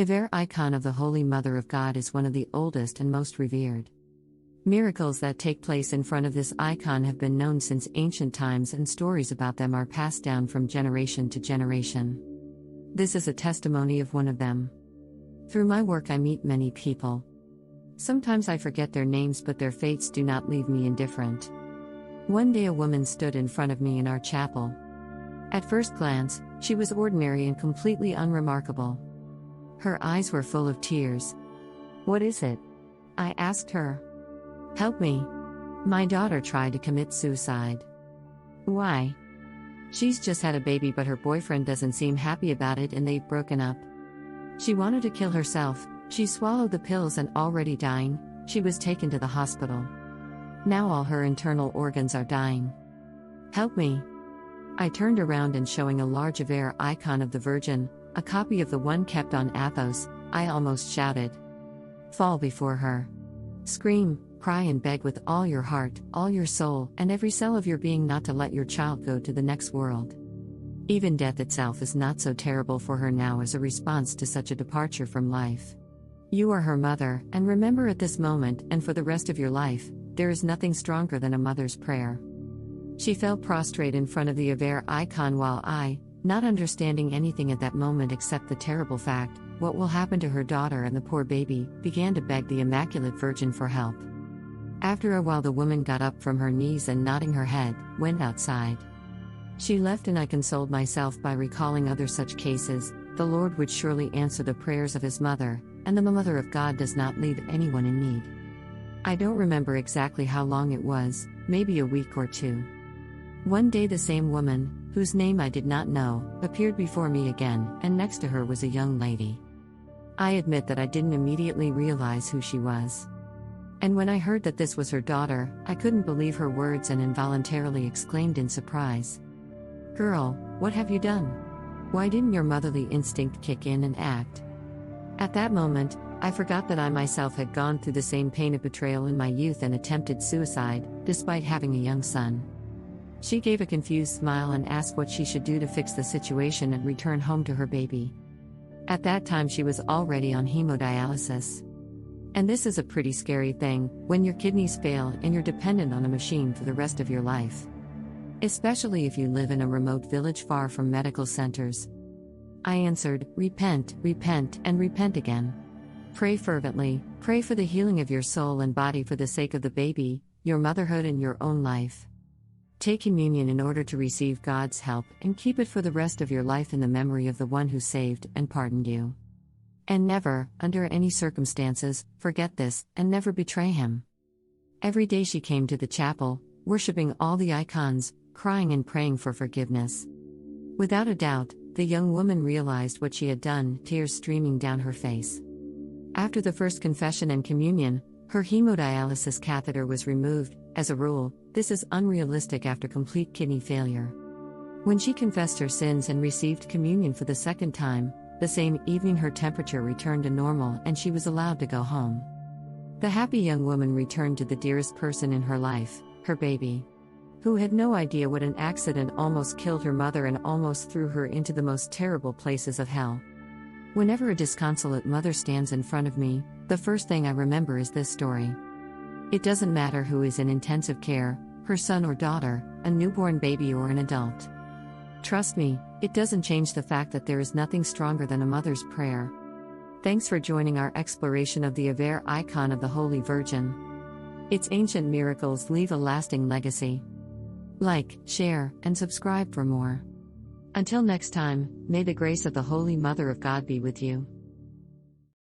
Iver icon of the Holy Mother of God is one of the oldest and most revered. Miracles that take place in front of this icon have been known since ancient times, and stories about them are passed down from generation to generation. This is a testimony of one of them. Through my work I meet many people. Sometimes I forget their names, but their fates do not leave me indifferent. One day a woman stood in front of me in our chapel. At first glance, she was ordinary and completely unremarkable. Her eyes were full of tears. "What is it?" I asked her. "Help me. My daughter tried to commit suicide." "Why?" "She's just had a baby, but her boyfriend doesn't seem happy about it and they've broken up. She wanted to kill herself, she swallowed the pills and already dying, she was taken to the hospital. Now all her internal organs are dying. Help me." I turned around and showing a large Iver icon of the Virgin, a copy of the one kept on Athos, I almost shouted. "Fall before her. Scream, cry and beg with all your heart, all your soul, and every cell of your being not to let your child go to the next world. Even death itself is not so terrible for her now as a response to such a departure from life. You are her mother, and remember at this moment and for the rest of your life, there is nothing stronger than a mother's prayer." She fell prostrate in front of the Iver icon while I, not understanding anything at that moment except the terrible fact, what will happen to her daughter and the poor baby, began to beg the Immaculate Virgin for help. After a while the woman got up from her knees and nodding her head, went outside. She left and I consoled myself by recalling other such cases. The Lord would surely answer the prayers of his mother, and the Mother of God does not leave anyone in need. I don't remember exactly how long it was, maybe a week or two. One day the same woman, whose name I did not know, appeared before me again, and next to her was a young lady. I admit that I didn't immediately realize who she was. And when I heard that this was her daughter, I couldn't believe her words and involuntarily exclaimed in surprise. "Girl, what have you done? Why didn't your motherly instinct kick in and act?" At that moment, I forgot that I myself had gone through the same pain of betrayal in my youth and attempted suicide, despite having a young son. She gave a confused smile and asked what she should do to fix the situation and return home to her baby. At that time she was already on hemodialysis. And this is a pretty scary thing, when your kidneys fail and you're dependent on a machine for the rest of your life. Especially if you live in a remote village far from medical centers. I answered, "Repent, repent, and repent again. Pray fervently, pray for the healing of your soul and body for the sake of the baby, your motherhood and your own life. Take communion in order to receive God's help and keep it for the rest of your life in the memory of the one who saved and pardoned you. And never, under any circumstances, forget this, and never betray him." Every day she came to the chapel, worshipping all the icons, crying and praying for forgiveness. Without a doubt, the young woman realized what she had done, tears streaming down her face. After the first confession and communion, her hemodialysis catheter was removed. As a rule, this is unrealistic after complete kidney failure. When she confessed her sins and received communion for the second time, the same evening her temperature returned to normal and she was allowed to go home. The happy young woman returned to the dearest person in her life, her baby, who had no idea what an accident almost killed her mother and almost threw her into the most terrible places of hell. Whenever a disconsolate mother stands in front of me, the first thing I remember is this story. It doesn't matter who is in intensive care, her son or daughter, a newborn baby or an adult. Trust me, it doesn't change the fact that there is nothing stronger than a mother's prayer. Thanks for joining our exploration of the Iver icon of the Holy Virgin. Its ancient miracles leave a lasting legacy. Like, share, and subscribe for more. Until next time, may the grace of the Holy Mother of God be with you.